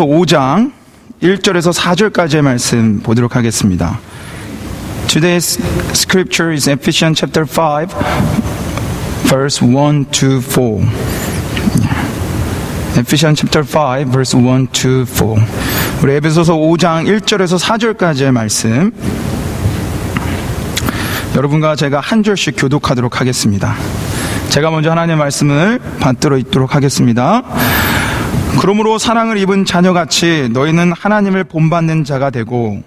5장 1절에서 4절까지의 말씀 보도록 하겠습니다. Today's scripture is Ephesians chapter 5, verse 1 to 4. Ephesians chapter 5, verse 1 to 4. 우리 에베소서 5장 1절에서 4절까지의 말씀, 여러분과 제가 한 절씩 교독하도록 하겠습니다. 제가 먼저 하나님의 말씀을 받들어 읽도록 하겠습니다. 그러므로 사랑을 입은 자녀같이 너희는 하나님을 본받는 자가 되고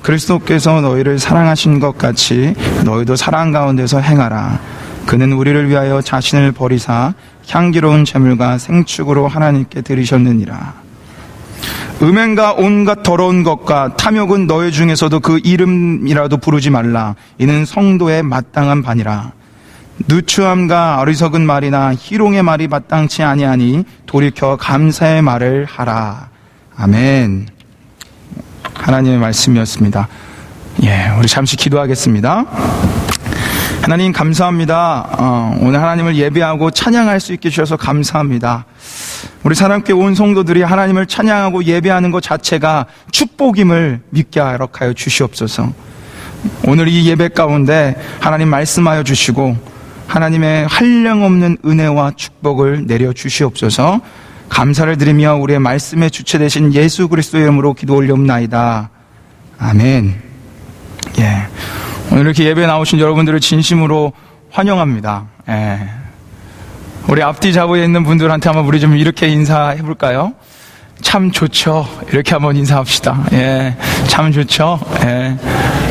그리스도께서 너희를 사랑하신 것 같이 너희도 사랑 가운데서 행하라. 그는 우리를 위하여 자신을 버리사 향기로운 제물과 생축으로 하나님께 드리셨느니라. 음행과 온갖 더러운 것과 탐욕은 너희 중에서도 그 이름이라도 부르지 말라. 이는 성도의 마땅한 바니라. 누추함과 어리석은 말이나 희롱의 말이 마땅치 아니하니 돌이켜 감사의 말을 하라. 아멘. 하나님의 말씀이었습니다. 우리 잠시 기도하겠습니다. 하나님 감사합니다. 오늘 하나님을 예배하고 찬양할 수 있게 주셔서 감사합니다. 우리 사랑교회 온 성도들이 하나님을 찬양하고 예배하는 것 자체가 축복임을 믿게 하여 주시옵소서. 오늘 이 예배 가운데 하나님 말씀하여 주시고 하나님의 한량없는 은혜와 축복을 내려 주시옵소서. 감사를 드리며 우리의 말씀의 주체 되신 예수 그리스도의 이름으로 기도 올려옵나이다. 아멘. 오늘 이렇게 예배에 나오신 여러분들을 진심으로 환영합니다. 우리 앞뒤 좌우에 있는 분들한테 한번 우리 좀 이렇게 인사해 볼까요? 참 좋죠. 이렇게 한번 인사합시다. 참 좋죠.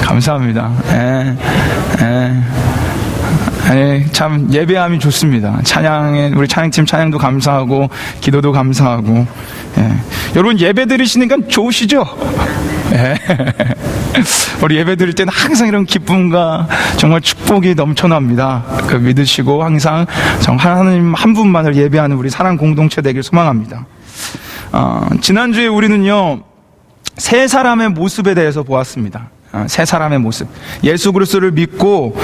감사합니다. 참 예배함이 좋습니다. 찬양에 우리 찬양팀 찬양도 감사하고 기도도 감사하고. 여러분 예배 드리시니까 좋으시죠? 우리 예배 드릴 때는 항상 이런 기쁨과 정말 축복이 넘쳐납니다. 믿으시고 항상 하나님 한 분만을 예배하는 우리 사랑 공동체 되길 소망합니다. 지난주에 우리는요 세 사람의 모습에 대해서 보았습니다. 세 사람의 모습, 예수 그리스도를 믿고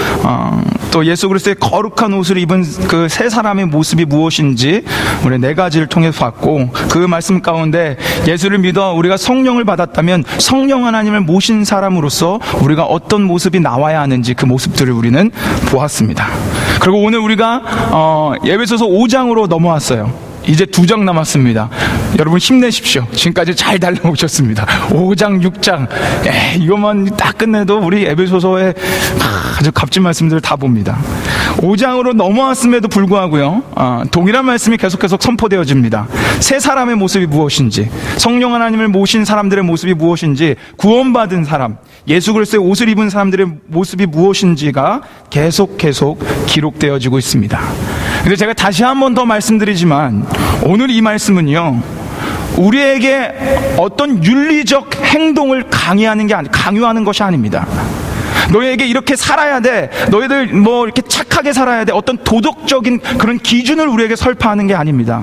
또 예수 그리스도의 거룩한 옷을 입은 그 세 사람의 모습이 무엇인지 우리 네 가지를 통해서 봤고, 그 말씀 가운데 예수를 믿어 우리가 성령을 받았다면 성령 하나님을 모신 사람으로서 우리가 어떤 모습이 나와야 하는지 그 모습들을 우리는 보았습니다. 그리고 오늘 우리가 에베소서 5장으로 넘어왔어요. 이제 2장 남았습니다. 여러분 힘내십시오. 지금까지 잘 달려오셨습니다. 5장, 6장. 이것만 딱 끝내도 우리 에베소서의 아주 값진 말씀들을 다 봅니다. 5장으로 넘어왔음에도 불구하고요, 동일한 말씀이 계속 선포되어집니다. 세 사람의 모습이 무엇인지, 성령 하나님을 모신 사람들의 모습이 무엇인지, 구원받은 사람, 예수 그리스도의 옷을 입은 사람들의 모습이 무엇인지가 계속 기록되어지고 있습니다. 근데 제가 다시 한 번 더 말씀드리지만 오늘 이 말씀은요 우리에게 어떤 윤리적 행동을 강요하는 것이 아닙니다. 너희에게 이렇게 살아야 돼, 너희들 이렇게 착하게 살아야 돼, 어떤 도덕적인 그런 기준을 우리에게 설파하는 게 아닙니다.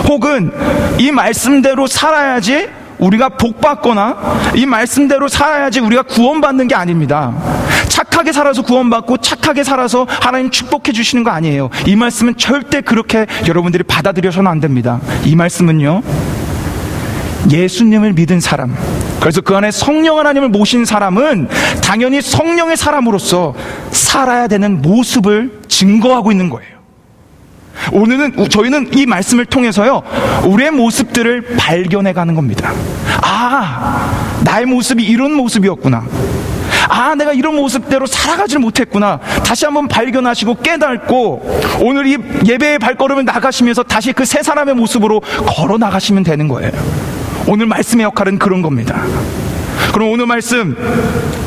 혹은 이 말씀대로 살아야지 우리가 복받거나 이 말씀대로 살아야지 우리가 구원받는 게 아닙니다. 착하게 살아서 구원받고 착하게 살아서 하나님 축복해 주시는 거 아니에요. 이 말씀은 절대 그렇게 여러분들이 받아들여서는 안 됩니다. 이 말씀은요 예수님을 믿은 사람, 그래서 그 안에 성령 하나님을 모신 사람은 당연히 성령의 사람으로서 살아야 되는 모습을 증거하고 있는 거예요. 오늘은 저희는 이 말씀을 통해서요 우리의 모습들을 발견해 가는 겁니다. 나의 모습이 이런 모습이었구나, 내가 이런 모습대로 살아가질 못했구나, 다시 한번 발견하시고 깨닫고 오늘 이 예배의 발걸음을 나가시면서 다시 그 세 사람의 모습으로 걸어 나가시면 되는 거예요. 오늘 말씀의 역할은 그런 겁니다. 그럼 오늘 말씀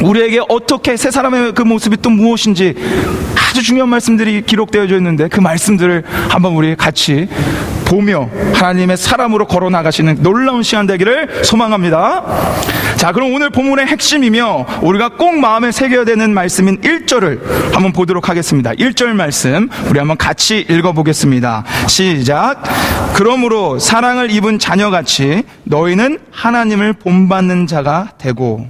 우리에게 어떻게 세 사람의 그 모습이 또 무엇인지 아주 중요한 말씀들이 기록되어져 있는데 그 말씀들을 한번 우리 같이 보며 하나님의 사람으로 걸어 나가시는 놀라운 시간 되기를 소망합니다. 자, 그럼 오늘 본문의 핵심이며 우리가 꼭 마음에 새겨야 되는 말씀인 1절을 한번 보도록 하겠습니다. 1절 말씀 우리 한번 같이 읽어보겠습니다. 시작. 그러므로 사랑을 입은 자녀같이 너희는 하나님을 본받는 자가 되고.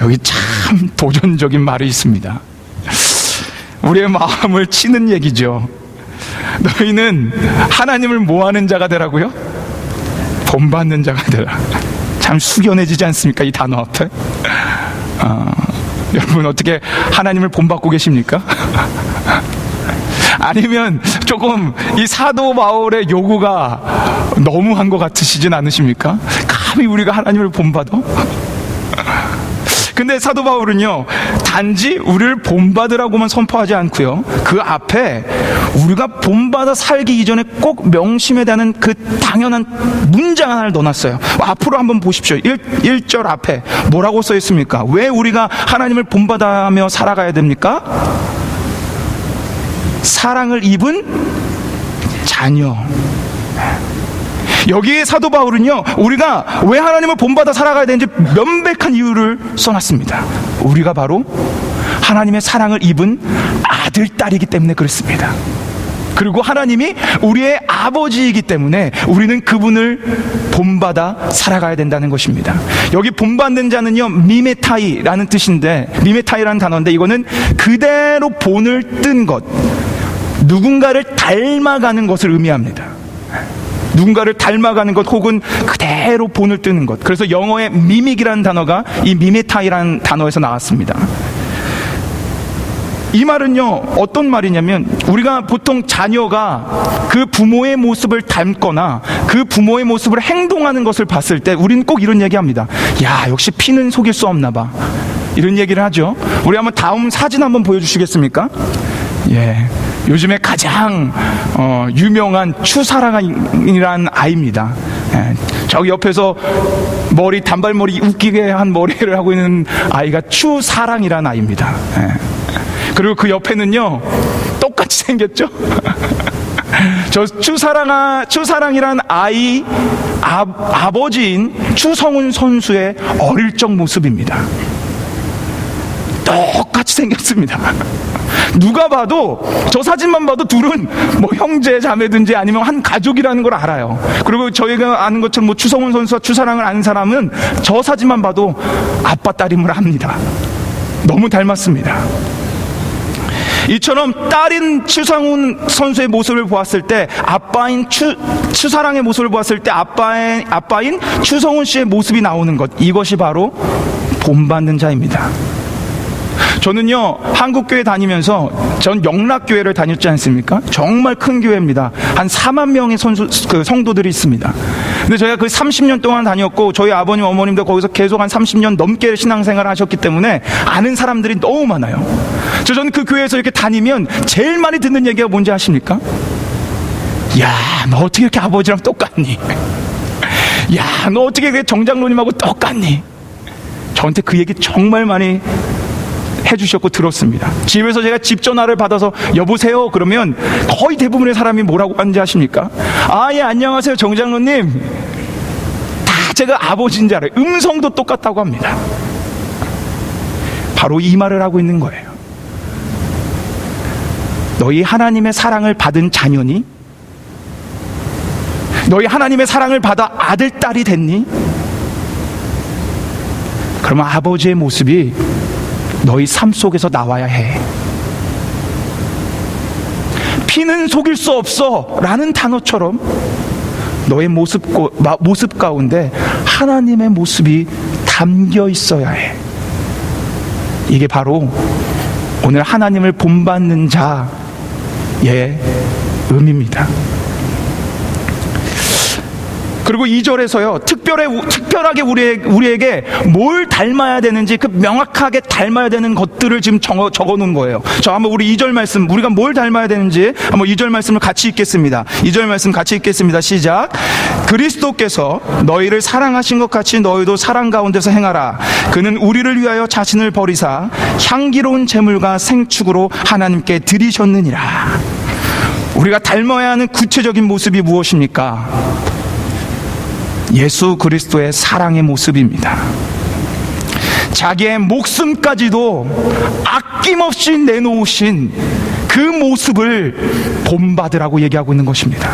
여기 참 도전적인 말이 있습니다. 우리의 마음을 치는 얘기죠. 너희는 하나님을 뭐하는 자가 되라고요? 본받는 자가 되라. 참 숙연해지지 않습니까? 이 단어 앞에. 여러분 어떻게 하나님을 본받고 계십니까? 아니면 조금 이 사도 바울의 요구가 너무한 것 같으시진 않으십니까? 감히 우리가 하나님을 본받아? 근데 사도 바울은요, 단지 우리를 본받으라고만 선포하지 않고요, 그 앞에 우리가 본받아 살기 이전에 꼭 명심해야 되는 그 당연한 문장 하나를 넣어놨어요. 앞으로 한번 보십시오. 1절 앞에 뭐라고 써 있습니까? 왜 우리가 하나님을 본받아며 살아가야 됩니까? 사랑을 입은 자녀. 여기에 사도 바울은요, 우리가 왜 하나님을 본받아 살아가야 되는지 명백한 이유를 써놨습니다. 우리가 바로 하나님의 사랑을 입은 아들, 딸이기 때문에 그렇습니다. 그리고 하나님이 우리의 아버지이기 때문에 우리는 그분을 본받아 살아가야 된다는 것입니다. 여기 본받는 자는요, 미메타이라는 뜻인데, 미메타이라는 단어인데, 이거는 그대로 본을 뜬 것, 누군가를 닮아가는 것을 의미합니다. 누군가를 닮아가는 것 혹은 그대로 본을 뜨는 것. 그래서 영어의 미믹이라는 단어가 이 미메타이라는 단어에서 나왔습니다. 이 말은요, 어떤 말이냐면, 우리가 보통 자녀가 그 부모의 모습을 닮거나 그 부모의 모습을 행동하는 것을 봤을 때 우리는 꼭 이런 얘기합니다. 야, 역시 피는 속일 수 없나 봐. 이런 얘기를 하죠. 우리 한번 다음 사진 한번 보여주시겠습니까? 예, 요즘에 가장 유명한 추사랑이라는 아이입니다. 예, 저기 옆에서 머리, 단발머리 웃기게 한 머리를 하고 있는 아이가 추사랑이라는 아이입니다. 예. 그리고 그 옆에는요, 똑같이 생겼죠? 저 추사랑이라는 아이 아버지인 추성훈 선수의 어릴 적 모습입니다. 똑같이 생겼습니다. 누가 봐도, 저 사진만 봐도 둘은 뭐 형제 자매든지 아니면 한 가족이라는 걸 알아요. 그리고 저희가 아는 것처럼 뭐 추성훈 선수와 추사랑을 아는 사람은 저 사진만 봐도 아빠 딸임을 합니다. 너무 닮았습니다. 이처럼 딸인 추성훈 선수의 모습을 보았을 때, 아빠인 추사랑의 모습을 보았을 때 아빠인 추성훈 씨의 모습이 나오는 것, 이것이 바로 본받는 자입니다. 저는요, 한국교회 다니면서, 전 영락교회를 다녔지 않습니까? 정말 큰 교회입니다. 한 4만 명의 성도들이 있습니다. 근데 저희가 그 30년 동안 다녔고, 저희 아버님, 어머님도 거기서 계속 한 30년 넘게 신앙생활을 하셨기 때문에 아는 사람들이 너무 많아요. 저는 그 교회에서 이렇게 다니면 제일 많이 듣는 얘기가 뭔지 아십니까? 야, 너 어떻게 이렇게 아버지랑 똑같니? 야, 너 어떻게 이렇게 정장로님하고 똑같니? 저한테 그 얘기 정말 많이 해주셨고 들었습니다. 집에서 제가 집 전화를 받아서 여보세요 그러면 거의 대부분의 사람이 뭐라고 하는지 아십니까? 아, 예, 안녕하세요 정장로님. 다 제가 아버지인 줄 알아요. 음성도 똑같다고 합니다. 바로 이 말을 하고 있는 거예요. 너희 하나님의 사랑을 받은 자녀니? 너희 하나님의 사랑을 받아 아들, 딸이 됐니? 그러면 아버지의 모습이 너희 삶 속에서 나와야 해. 피는 속일 수 없어 라는 단어처럼 너의 모습 가운데 하나님의 모습이 담겨 있어야 해. 이게 바로 오늘 하나님을 본받는 자의 의미입니다. 그리고 2절에서요, 특별하게 우리에게 뭘 닮아야 되는지, 그 명확하게 닮아야 되는 것들을 지금 적어 놓은 거예요. 저 한번 우리 2절 말씀, 우리가 뭘 닮아야 되는지 한번 2절 말씀을 같이 읽겠습니다. 2절 말씀 같이 읽겠습니다. 시작. 그리스도께서 너희를 사랑하신 것 같이 너희도 사랑 가운데서 행하라. 그는 우리를 위하여 자신을 버리사 향기로운 제물과 생축으로 하나님께 드리셨느니라. 우리가 닮아야 하는 구체적인 모습이 무엇입니까? 예수 그리스도의 사랑의 모습입니다. 자기의 목숨까지도 아낌없이 내놓으신 그 모습을 본받으라고 얘기하고 있는 것입니다.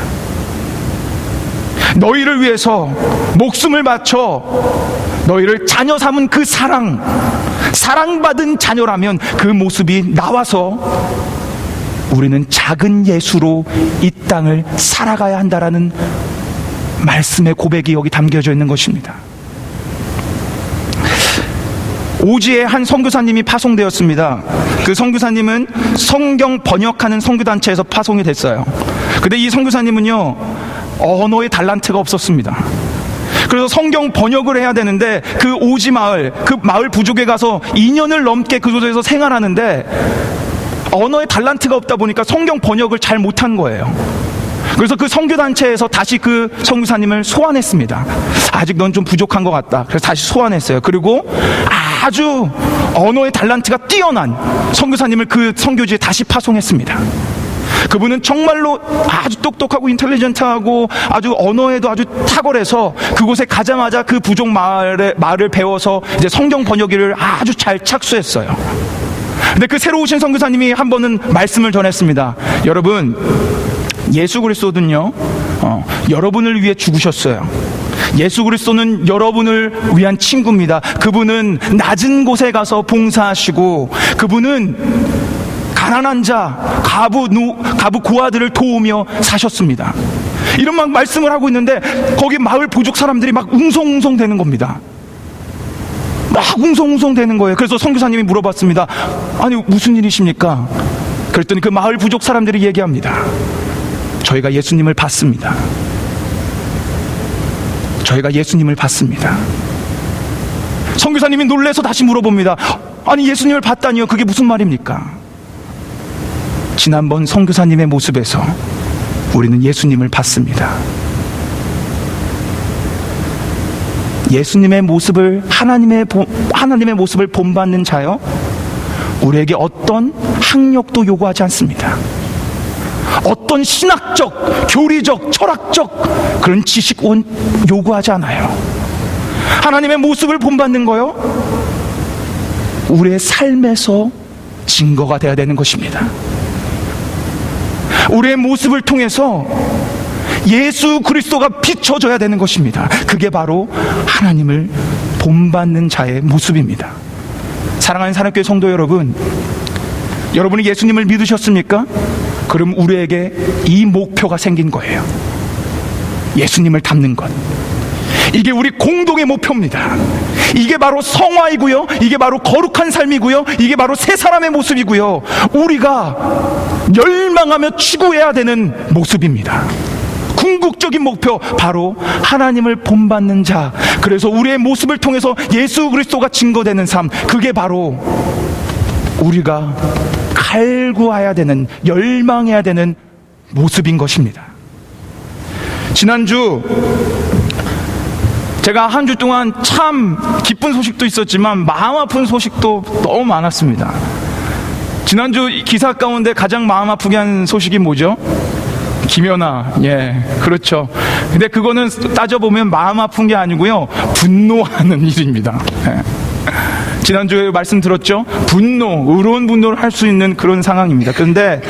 너희를 위해서 목숨을 바쳐 너희를 자녀 삼은 그 사랑받은 자녀라면 그 모습이 나와서 우리는 작은 예수로 이 땅을 살아가야 한다라는 말씀의 고백이 여기 담겨져 있는 것입니다. 오지에 한 선교사님이 파송되었습니다. 그 선교사님은 성경 번역하는 선교단체에서 파송이 됐어요. 근데 이 선교사님은요, 언어의 달란트가 없었습니다. 그래서 성경 번역을 해야 되는데 그 오지 마을, 그 마을 부족에 가서 2년을 넘게 그곳에서 생활하는데 언어의 달란트가 없다 보니까 성경 번역을 잘 못한 거예요. 그래서 그 선교단체에서 다시 그 선교사님을 소환했습니다. 아직 넌 좀 부족한 것 같다. 그래서 다시 소환했어요. 그리고 아주 언어의 달란트가 뛰어난 선교사님을 그 선교지에 다시 파송했습니다. 그분은 정말로 아주 똑똑하고 인텔리전트하고 아주 언어에도 아주 탁월해서 그곳에 가자마자 그 부족 말을 배워서 이제 성경 번역기를 아주 잘 착수했어요. 근데 그 새로 오신 선교사님이 한 번은 말씀을 전했습니다. 여러분, 예수 그리스도는요, 여러분을 위해 죽으셨어요. 예수 그리스도는 여러분을 위한 친구입니다. 그분은 낮은 곳에 가서 봉사하시고, 그분은 가난한 자, 가부 고아들을 도우며 사셨습니다. 이런 막 말씀을 하고 있는데 거기 마을 부족 사람들이 막 웅성웅성 되는 겁니다. 막 웅성웅성 되는 거예요. 그래서 선교사님이 물어봤습니다. 아니, 무슨 일이십니까? 그랬더니 그 마을 부족 사람들이 얘기합니다. 저희가 예수님을 봤습니다. 저희가 예수님을 봤습니다. 선교사님이 놀라서 다시 물어봅니다. 아니, 예수님을 봤다니요? 그게 무슨 말입니까? 지난번 선교사님의 모습에서 우리는 예수님을 봤습니다. 예수님의 모습을, 하나님의 모습을 본받는 자요, 우리에게 어떤 학력도 요구하지 않습니다. 어떤 신학적, 교리적, 철학적 그런 지식은 요구하지 않아요. 하나님의 모습을 본받는 거요, 우리의 삶에서 증거가 되어야 되는 것입니다. 우리의 모습을 통해서 예수 그리스도가 비춰져야 되는 것입니다. 그게 바로 하나님을 본받는 자의 모습입니다. 사랑하는 사랑교회 성도 여러분, 여러분이 예수님을 믿으셨습니까? 그럼 우리에게 이 목표가 생긴 거예요. 예수님을 닮는 것. 이게 우리 공동의 목표입니다. 이게 바로 성화이고요, 이게 바로 거룩한 삶이고요, 이게 바로 새 사람의 모습이고요, 우리가 열망하며 추구해야 되는 모습입니다. 궁극적인 목표, 바로 하나님을 본받는 자. 그래서 우리의 모습을 통해서 예수 그리스도가 증거되는 삶, 그게 바로 우리가 갈구해야 되는, 열망해야 되는 모습인 것입니다. 지난주 제가 한 주 동안 참 기쁜 소식도 있었지만 마음 아픈 소식도 너무 많았습니다. 지난주 기사 가운데 가장 마음 아프게 한 소식이 뭐죠? 김연아. 예, 그렇죠. 근데 그거는 따져보면 마음 아픈 게 아니고요, 분노하는 일입니다. 예. 지난주에 말씀 들었죠? 의로운 분노를 할 수 있는 그런 상황입니다. 그런데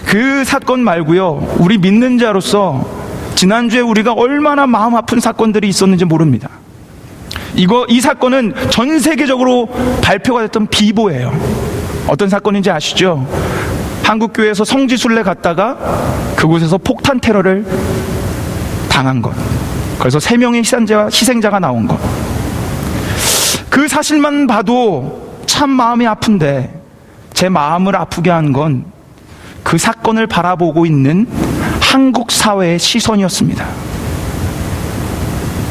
그 사건 말고요, 우리 믿는 자로서 지난주에 우리가 얼마나 마음 아픈 사건들이 있었는지 모릅니다. 이 사건은 전 세계적으로 발표가 됐던 비보예요. 어떤 사건인지 아시죠? 한국교회에서 성지순례 갔다가 그곳에서 폭탄 테러를 당한 것. 그래서 3명의 희생자가 나온 것. 그 사실만 봐도 참 마음이 아픈데, 제 마음을 아프게 한 건 그 사건을 바라보고 있는 한국 사회의 시선이었습니다.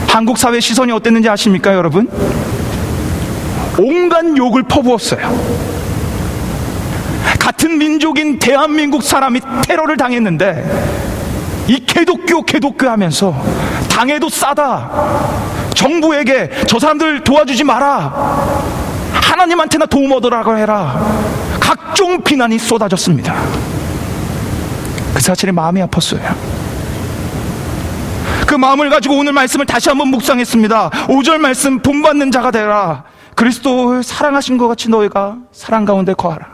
한국 사회의 시선이 어땠는지 아십니까, 여러분? 온갖 욕을 퍼부었어요. 같은 민족인 대한민국 사람이 테러를 당했는데 이 개독교 하면서 당해도 싸다, 정부에게 저 사람들 도와주지 마라, 하나님한테나 도움 얻으라고 해라, 각종 비난이 쏟아졌습니다. 그 사실에 마음이 아팠어요. 그 마음을 가지고 오늘 말씀을 다시 한번 묵상했습니다. 5절 말씀, 본받는 자가 되라. 그리스도를 사랑하신 것 같이 너희가 사랑 가운데 거하라.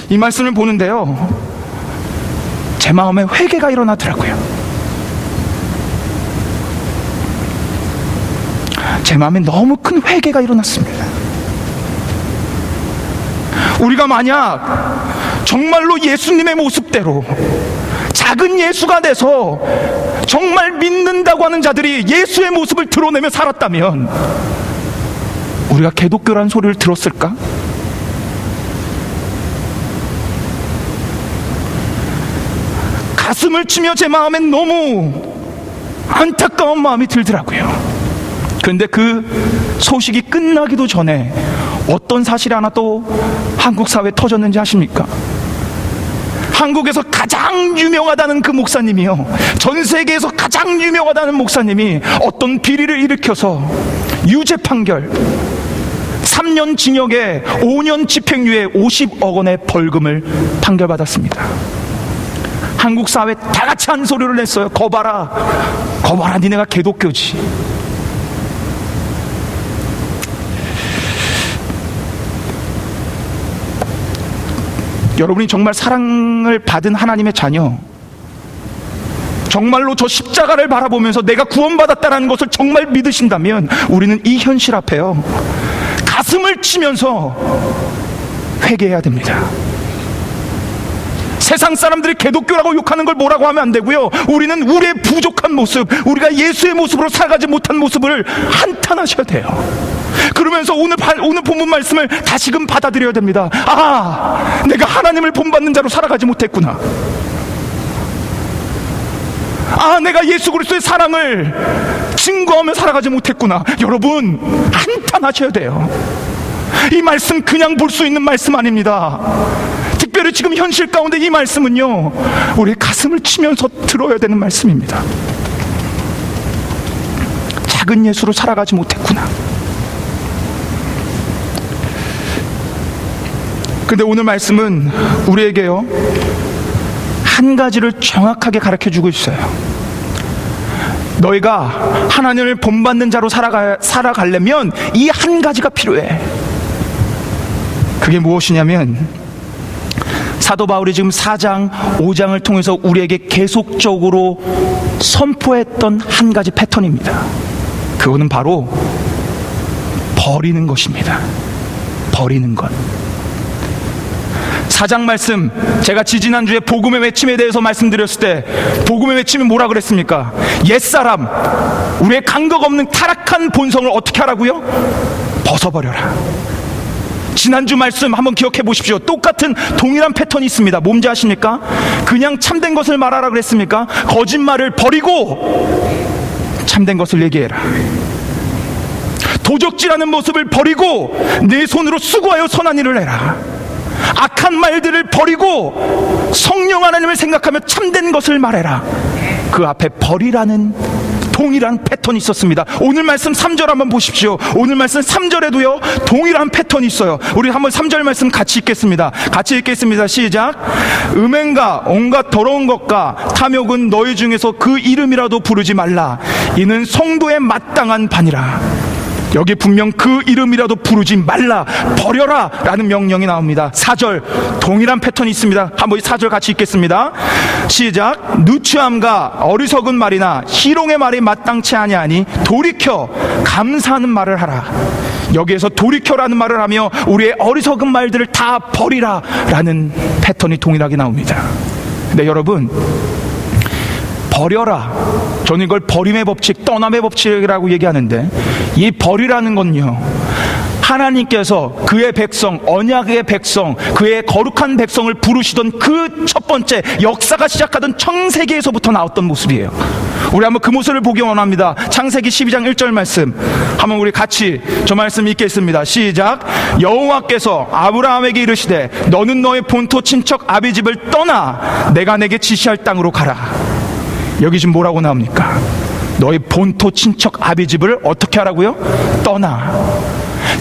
이 말씀을 보는데요, 제 마음에 회개가 일어나더라고요. 제 마음에 너무 큰 회개가 일어났습니다. 우리가 만약 정말로 예수님의 모습대로 작은 예수가 돼서 정말 믿는다고 하는 자들이 예수의 모습을 드러내며 살았다면 우리가 개독교라는 소리를 들었을까? 가슴을 치며 제 마음엔 너무 안타까운 마음이 들더라고요. 그런데 그 소식이 끝나기도 전에 어떤 사실이 하나 또 한국 사회에 터졌는지 아십니까? 한국에서 가장 유명하다는 그 목사님이요, 전 세계에서 가장 유명하다는 목사님이 어떤 비리를 일으켜서 유죄 판결, 3년 징역에 5년 집행유예 50억 원의 벌금을 판결받았습니다. 한국 사회 다 같이 한 소리를 냈어요. 거봐라, 거봐라, 니네가 개독교지. 여러분이 정말 사랑을 받은 하나님의 자녀, 정말로 저 십자가를 바라보면서 내가 구원받았다는 것을 정말 믿으신다면 우리는 이 현실 앞에요, 가슴을 치면서 회개해야 됩니다. 세상 사람들이 개독교라고 욕하는 걸 뭐라고 하면 안 되고요, 우리는 우리의 부족한 모습, 우리가 예수의 모습으로 살아가지 못한 모습을 한탄하셔야 돼요. 그러면서 오늘 본문 말씀을 다시금 받아들여야 됩니다. 아, 내가 하나님을 본받는 자로 살아가지 못했구나. 아, 내가 예수 그리스도의 사랑을 증거하며 살아가지 못했구나. 여러분, 한탄하셔야 돼요. 이 말씀 그냥 볼 수 있는 말씀 아닙니다. 특별히 지금 현실 가운데 이 말씀은요, 우리의 가슴을 치면서 들어야 되는 말씀입니다. 작은 예수로 살아가지 못했구나. 근데 오늘 말씀은 우리에게요, 한 가지를 정확하게 가르쳐주고 있어요. 너희가 하나님을 본받는 자로 살아가려면 이 한 가지가 필요해. 그게 무엇이냐면, 사도 바울이 지금 4장, 5장을 통해서 우리에게 계속적으로 선포했던 한 가지 패턴입니다. 그거는 바로 버리는 것입니다. 버리는 것. 4장 말씀, 제가 지지난주에 복음의 외침에 대해서 말씀드렸을 때 복음의 외침이 뭐라 그랬습니까? 옛사람, 우리의 감각 없는 타락한 본성을 어떻게 하라고요? 벗어버려라. 지난주 말씀 한번 기억해 보십시오. 똑같은 동일한 패턴이 있습니다. 뭔지 아십니까? 그냥 참된 것을 말하라 그랬습니까? 거짓말을 버리고 참된 것을 얘기해라. 도적질하는 모습을 버리고 내 손으로 수고하여 선한 일을 해라. 악한 말들을 버리고 성령 하나님을 생각하며 참된 것을 말해라. 그 앞에 버리라는 동일한 패턴이 있었습니다. 오늘 말씀 3절 한번 보십시오. 오늘 말씀 3절에도요 동일한 패턴이 있어요. 우리 한번 3절 말씀 같이 읽겠습니다. 같이 읽겠습니다. 시작. 음행과 온갖 더러운 것과 탐욕은 너희 중에서 그 이름이라도 부르지 말라. 이는 성도에 마땅한 바니라. 여기 분명 그 이름이라도 부르지 말라, 버려라 라는 명령이 나옵니다. 4절 동일한 패턴이 있습니다. 한번 이 4절 같이 읽겠습니다. 시작. 누추함과 어리석은 말이나 희롱의 말이 마땅치 아니하니 돌이켜 감사하는 말을 하라. 여기에서 돌이켜라는 말을 하며 우리의 어리석은 말들을 다 버리라 라는 패턴이 동일하게 나옵니다. 근데 여러분, 버려라, 저는 이걸 버림의 법칙, 떠남의 법칙이라고 얘기하는데, 이 버리라는 건요, 하나님께서 그의 백성, 언약의 백성, 그의 거룩한 백성을 부르시던 그 첫 번째 역사가 시작하던 창세기에서부터 나왔던 모습이에요. 우리 한번 그 모습을 보기 원합니다. 창세기 12장 1절 말씀 한번 우리 같이 저 말씀 읽겠습니다. 시작. 여호와께서 아브라함에게 이르시되 너는 너의 본토 친척 아비 집을 떠나 내가 내게 지시할 땅으로 가라. 여기 지금 뭐라고 나옵니까? 너의 본토 친척 아비 집을 어떻게 하라고요? 떠나.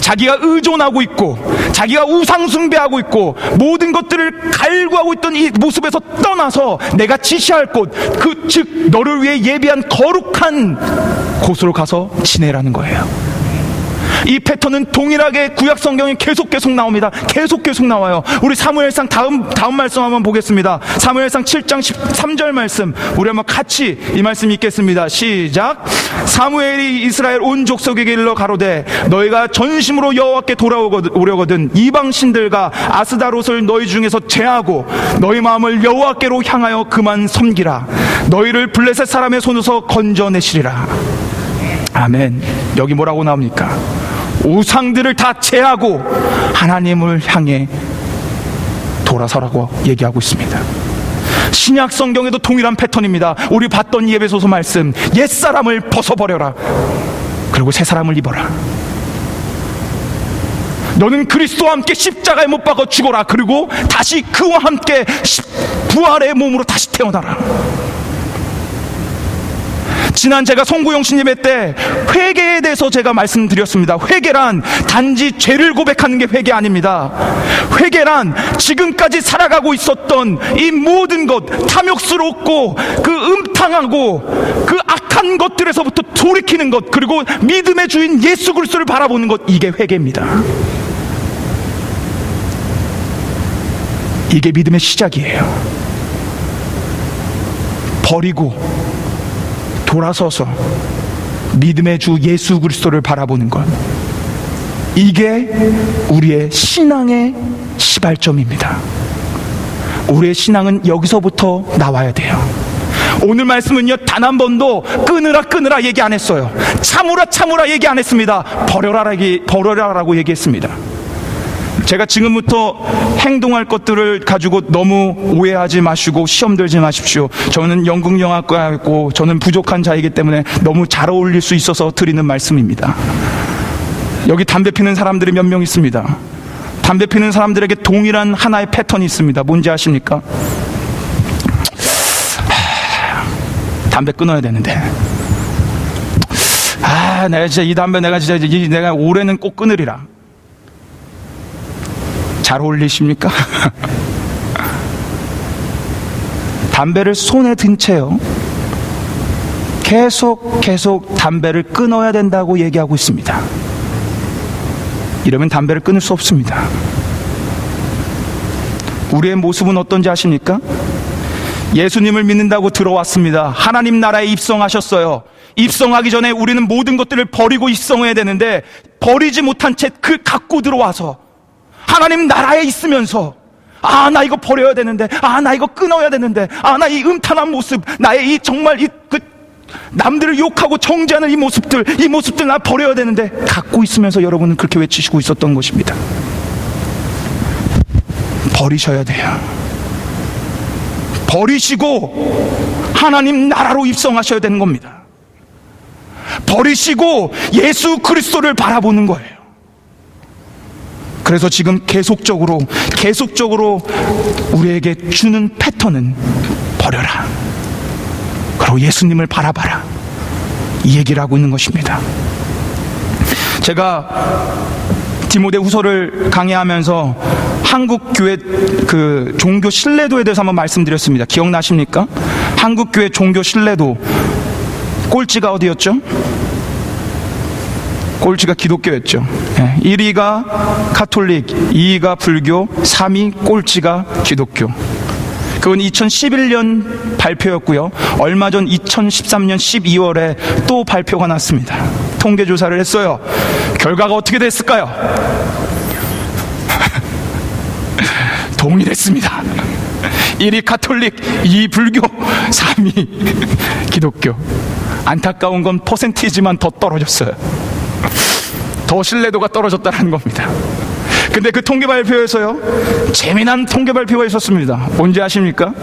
자기가 의존하고 있고 자기가 우상 숭배하고 있고 모든 것들을 갈구하고 있던 이 모습에서 떠나서 내가 지시할 곳, 그 즉 너를 위해 예비한 거룩한 곳으로 가서 지내라는 거예요. 이 패턴은 동일하게 구약 성경에 계속 나옵니다. 계속 나와요. 우리 사무엘상 다음 말씀 한번 보겠습니다. 사무엘상 7장 13절 말씀, 우리 한번 같이 이 말씀 읽겠습니다. 시작. 사무엘이 이스라엘 온 족속에게 일러 가로되 너희가 전심으로 여호와께 돌아오려거든 이방 신들과 아스다롯을 너희 중에서 제하고 너희 마음을 여호와께로 향하여 그만 섬기라. 너희를 블레셋 사람의 손에서 건져내시리라. 아멘. 여기 뭐라고 나옵니까? 우상들을 다 제하고 하나님을 향해 돌아서라고 얘기하고 있습니다. 신약 성경에도 동일한 패턴입니다. 우리 봤던 예배소서 말씀, 옛사람을 벗어버려라. 그리고 새 사람을 입어라. 너는 그리스도와 함께 십자가에 못 박아 죽어라. 그리고 다시 그와 함께 부활의 몸으로 다시 태어나라. 지난 제가 송구영신 예배 때 회개에 대해서 제가 말씀드렸습니다. 회개란 단지 죄를 고백하는 게 회개 아닙니다. 회개란 지금까지 살아가고 있었던 이 모든 것, 탐욕스럽고 그 음탕하고 그 악한 것들에서부터 돌이키는 것, 그리고 믿음의 주인 예수 그리스도를 바라보는 것, 이게 회개입니다. 이게 믿음의 시작이에요. 버리고 돌아서서 믿음의 주 예수 그리스도를 바라보는 것, 이게 우리의 신앙의 시발점입니다. 우리의 신앙은 여기서부터 나와야 돼요. 오늘 말씀은요, 단 한 번도 끊으라 얘기 안 했어요. 참으라 얘기 안 했습니다. 버려라라고 얘기했습니다. 제가 지금부터 행동할 것들을 가지고 너무 오해하지 마시고 시험 들지 마십시오. 저는 연극영화과였고 저는 부족한 자이기 때문에 너무 잘 어울릴 수 있어서 드리는 말씀입니다. 여기 담배 피는 사람들이 몇 명 있습니다. 담배 피는 사람들에게 동일한 하나의 패턴이 있습니다. 뭔지 아십니까? 담배 끊어야 되는데, 내가 진짜 이 담배 내가 올해는 꼭 끊으리라. 잘 어울리십니까? 담배를 손에 든 채요, 계속 담배를 끊어야 된다고 얘기하고 있습니다. 이러면 담배를 끊을 수 없습니다. 우리의 모습은 어떤지 아십니까? 예수님을 믿는다고 들어왔습니다. 하나님 나라에 입성하셨어요. 입성하기 전에 우리는 모든 것들을 버리고 입성해야 되는데, 버리지 못한 채 그 갖고 들어와서 하나님 나라에 있으면서, 나 이거 버려야 되는데, 나 이거 끊어야 되는데, 나 이 음탕한 모습, 나의 이 정말 남들을 욕하고 정죄하는 이 모습들 나 버려야 되는데, 갖고 있으면서 여러분은 그렇게 외치시고 있었던 것입니다. 버리셔야 돼요. 버리시고 하나님 나라로 입성하셔야 되는 겁니다. 버리시고 예수 그리스도를 바라보는 거예요. 그래서 지금 계속적으로 우리에게 주는 패턴은 버려라, 그리고 예수님을 바라봐라, 이 얘기를 하고 있는 것입니다. 제가 디모데후서를 강의하면서 한국 교회 그 종교 신뢰도에 대해서 한번 말씀드렸습니다. 기억나십니까? 한국 교회 종교 신뢰도 꼴찌가 어디였죠? 꼴찌가 기독교였죠. 1위가 가톨릭, 2위가 불교, 3위 꼴찌가 기독교. 그건 2011년 발표였고요. 얼마 전 2013년 12월에 또 발표가 났습니다. 통계조사를 했어요. 결과가 어떻게 됐을까요? 동일했습니다. 1위 가톨릭, 2위 불교, 3위 기독교. 안타까운 건 퍼센티지만 더 떨어졌어요. 더 신뢰도가 떨어졌다는 겁니다. 근데 그 통계 발표에서요, 재미난 통계 발표가 있었습니다. 뭔지 아십니까?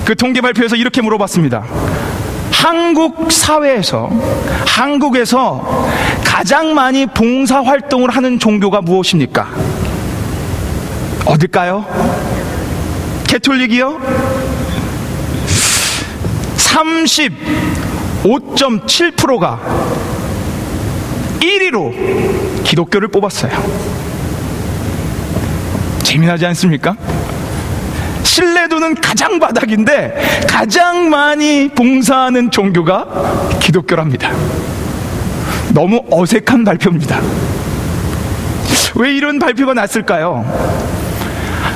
그 통계 발표에서 이렇게 물어봤습니다. 한국 사회에서, 한국에서 가장 많이 봉사활동을 하는 종교가 무엇입니까? 어딜까요? 가톨릭이요? 35.7%가 1위로 기독교를 뽑았어요. 재미나지 않습니까? 신뢰도는 가장 바닥인데 가장 많이 봉사하는 종교가 기독교랍니다. 너무 어색한 발표입니다. 왜 이런 발표가 났을까요?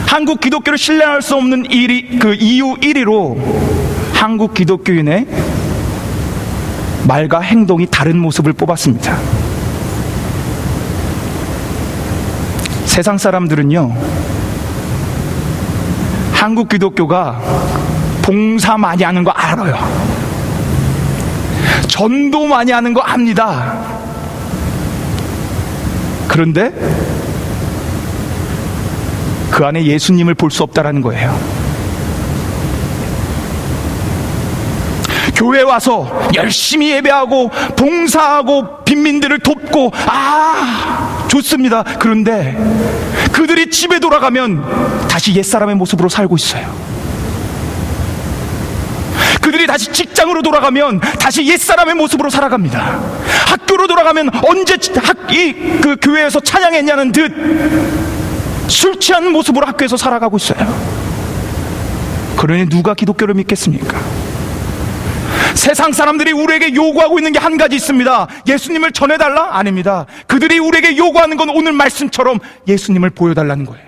한국 기독교를 신뢰할 수 없는 이유 1위로 한국 기독교인의 말과 행동이 다른 모습을 뽑았습니다. 세상 사람들은요, 한국 기독교가 봉사 많이 하는 거 알아요. 전도 많이 하는 거 압니다. 그런데 그 안에 예수님을 볼 수 없다라는 거예요. 교회 와서 열심히 예배하고 봉사하고 빈민들을 돕고 좋습니다. 그런데 그들이 집에 돌아가면 다시 옛사람의 모습으로 살고 있어요. 그들이 다시 직장으로 돌아가면 다시 옛사람의 모습으로 살아갑니다. 학교로 돌아가면 언제 그 교회에서 찬양했냐는 듯 술 취한 모습으로 학교에서 살아가고 있어요. 그러니 누가 기독교를 믿겠습니까? 세상 사람들이 우리에게 요구하고 있는 게 한 가지 있습니다. 예수님을 전해달라? 아닙니다. 그들이 우리에게 요구하는 건 오늘 말씀처럼 예수님을 보여달라는 거예요.